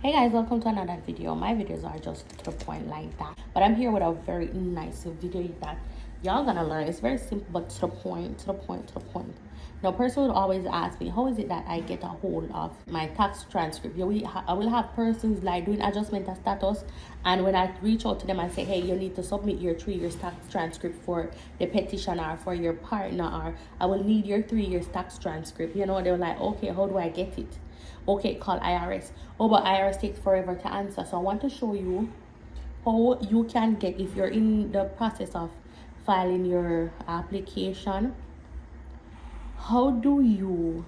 Hey guys, welcome to another video. My videos are just to the point like that, but I'm here with a very nice video that y'all gonna learn. It's very simple but to the point, to the point, to the point. Now, person would always ask me, how is it that I get a hold of my tax transcript? I will have persons like doing adjustment of status, and when I reach out to them and say, hey, you need to submit your 3 years tax transcript for the petition or for your partner, or I will need your 3 years tax transcript. You know, they're like, okay, how do I get it? Okay, call IRS. Oh, but IRS takes forever to answer. So I want to show you how you can get, if you're in the process of filing your application, how do you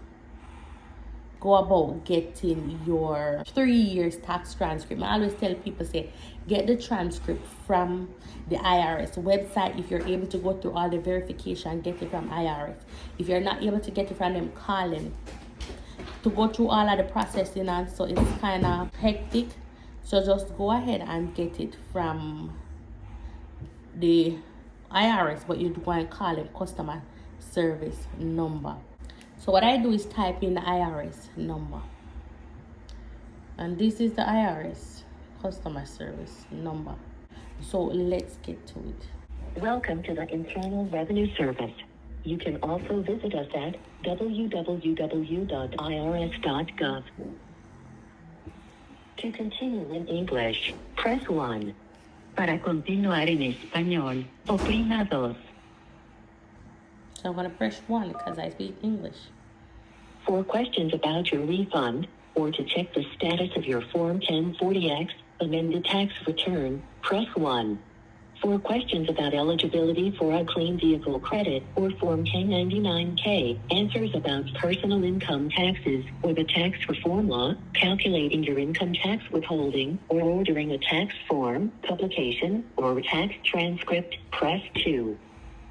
go about getting your 3 years tax transcript? I always tell people, say, get the transcript from the IRS website. If you're able to go through all the verification, get it from IRS. If you're not able to get it from them, call them. To go through all of the processing, and so it's kind of hectic, so just go ahead and get it from the IRS, but you want to call it customer service number. So what I do is type in the IRS number, and this is the IRS customer service number. So let's get to it. Welcome to the Internal Revenue Service. You can also visit us at www.irs.gov. To continue in English, press 1. Para continuar en español, oprima 2. So I'm going to press 1 because I speak English. For questions about your refund, or to check the status of your Form 1040X amended tax return, press 1. For questions about eligibility for a clean vehicle credit or Form 1099-K, answers about personal income taxes or the tax reform law, calculating your income tax withholding, or ordering a tax form, publication, or tax transcript, press 2.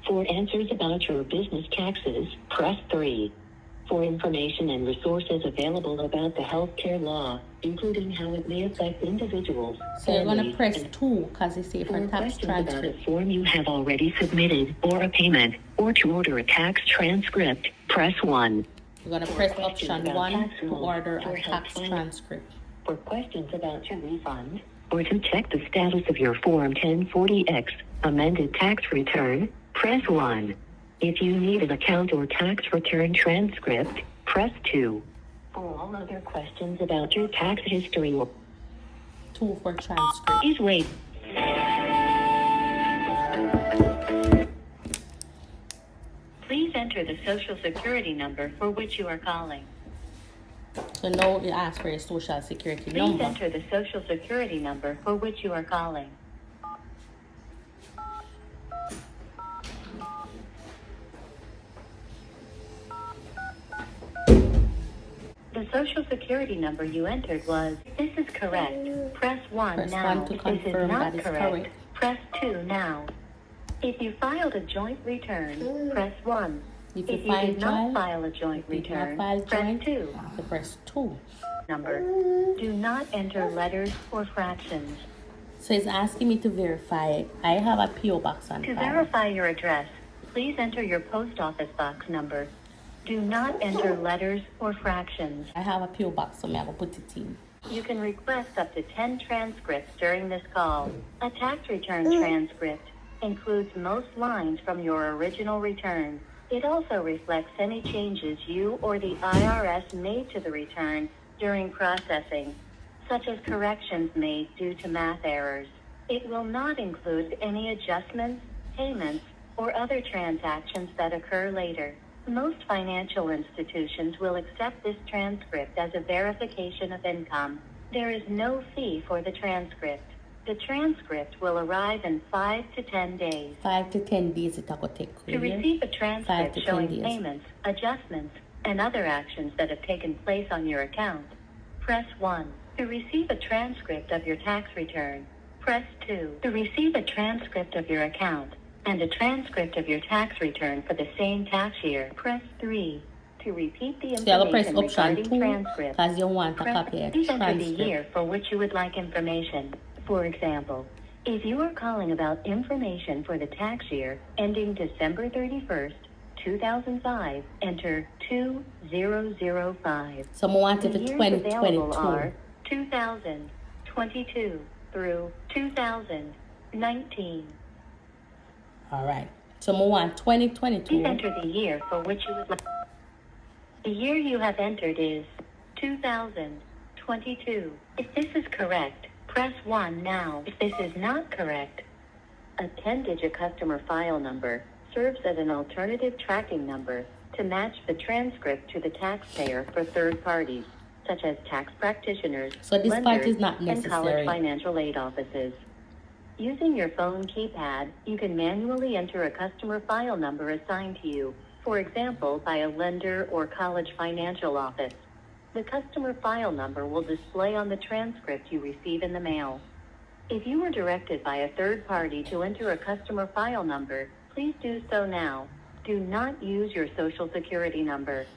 For answers about your business taxes, press 3. For information and resources available about the healthcare law, including how it may affect individuals. So you're going to press 2 because it's say for tax transcript. About a form you have already submitted, or a payment, or to order a tax transcript, press 1. You're going to press option 1 to order a tax transcript. For questions about your refund, or to check the status of your Form 1040X amended tax return, press 1. If you need an account or tax return transcript, press 2. For all other questions about your tax history, 2 for transcript. Please wait. Please enter the Social Security number for which you are calling. So now it asks for your Social Security Please number. enter the Social Security number for which you are calling. The Social Security number you entered was, this is correct. Press 1 Press now. 1 to This is confirm not that is correct. Press 2 now. If you filed a joint return, press 1. If you did not file a joint return, press 2. So press 2. Number. Do not enter letters or fractions. So it's asking me to verify. I have a PO box on To file. verify your address, please enter your post office box number. Do not enter letters or fractions. I have a PO box, so I'm going to put it in. You can request up to 10 transcripts during this call. A tax return transcript includes most lines from your original return. It also reflects any changes you or the IRS made to the return during processing, such as corrections made due to math errors. It will not include any adjustments, payments, or other transactions that occur later. Most financial institutions will accept this transcript as a verification of income. There is no fee for the transcript. The transcript will arrive in 5 to 10 days. 5 to 10 days it will take. To receive a transcript showing payments, adjustments, and other actions that have taken place on your account, press 1. To receive a transcript of your tax return, press 2. To receive a transcript of your account and a transcript of your tax return for the same tax year, press 3. To repeat the information regarding transcript, because you want a press copy of please enter the transcript. year for which you would like information. For example, if you are calling about information for the tax year ending December 31st, 2005, enter 2005. So I want it for The years available 2022. are 2022 through 2019. All right. So move on. 2022. Please enter the year for which you would like. The year you have entered is 2022. If this is correct, press 1 now. If this is not correct, a 10-digit customer file number serves as an alternative tracking number to match the transcript to the taxpayer for third parties, such as tax practitioners, So this part lenders, is not and college necessary. financial aid offices. Using your phone keypad, you can manually enter a customer file number assigned to you, for example, by a lender or college financial office. The customer file number will display on the transcript you receive in the mail. If you were directed by a third party to enter a customer file number, please do so now. Do not use your social security number.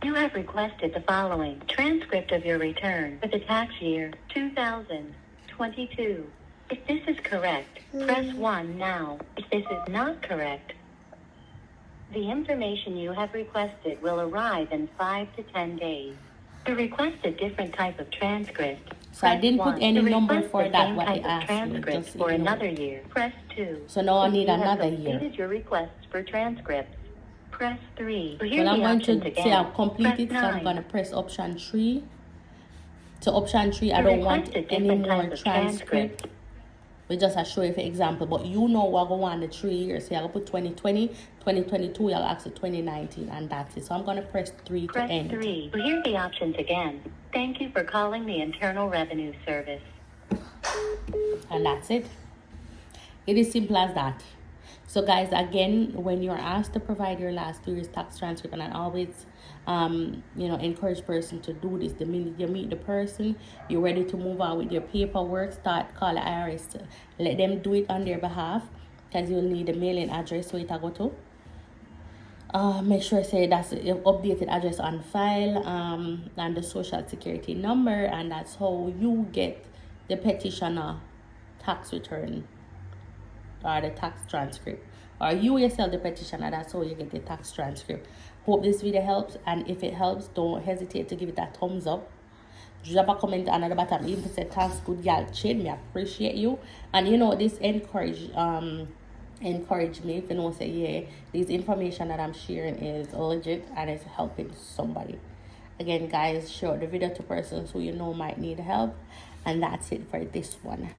You have requested the following transcript of your return for the tax year 2022. If this is correct, press 1 now. If this is not correct, the information you have requested will arrive in 5 to 10 days. To request a different type of transcript, So I didn't press put 1. any To number request for the that, same what they type of asked me. transcript Just for ignore another it. year, press 2. So now I If need you have another year. completed your requests for transcripts, press 3. Well, I'm going to say I've completed, Press so I'm 9. going to press option 3. To option 3, I To don't want request a any different more type of transcript. We just a show you for example, but you know what go on the 3 years. So I'll put 2020, 2022, I'll ask 2019, and that's it. So I'm going to press 3 to Press end. 3. Well, here are the options again. Thank you for calling the Internal Revenue Service. And that's it. It is simple as that. So guys, again, when you're asked to provide your last 2 years tax transcript, and I always encourage person to do this. The minute you meet the person, you're ready to move on with your paperwork, start call the IRS to let them do it on their behalf, because you'll need a mailing address where it go to. Make sure say that's the updated address on file, and the social security number, and that's how you get the petitioner tax return or the tax transcript, or you yourself the petitioner. That's how you get the tax transcript. Hope this video helps, and if it helps, don't hesitate to give it a thumbs up. Drop a comment on the bottom. Even say thanks, good girl Chin. Me appreciate you, and this encourage me. If you know, say yeah, this information that I'm sharing is legit and it's helping somebody. Again, guys, share the video to persons who you know might need help, and that's it for this one.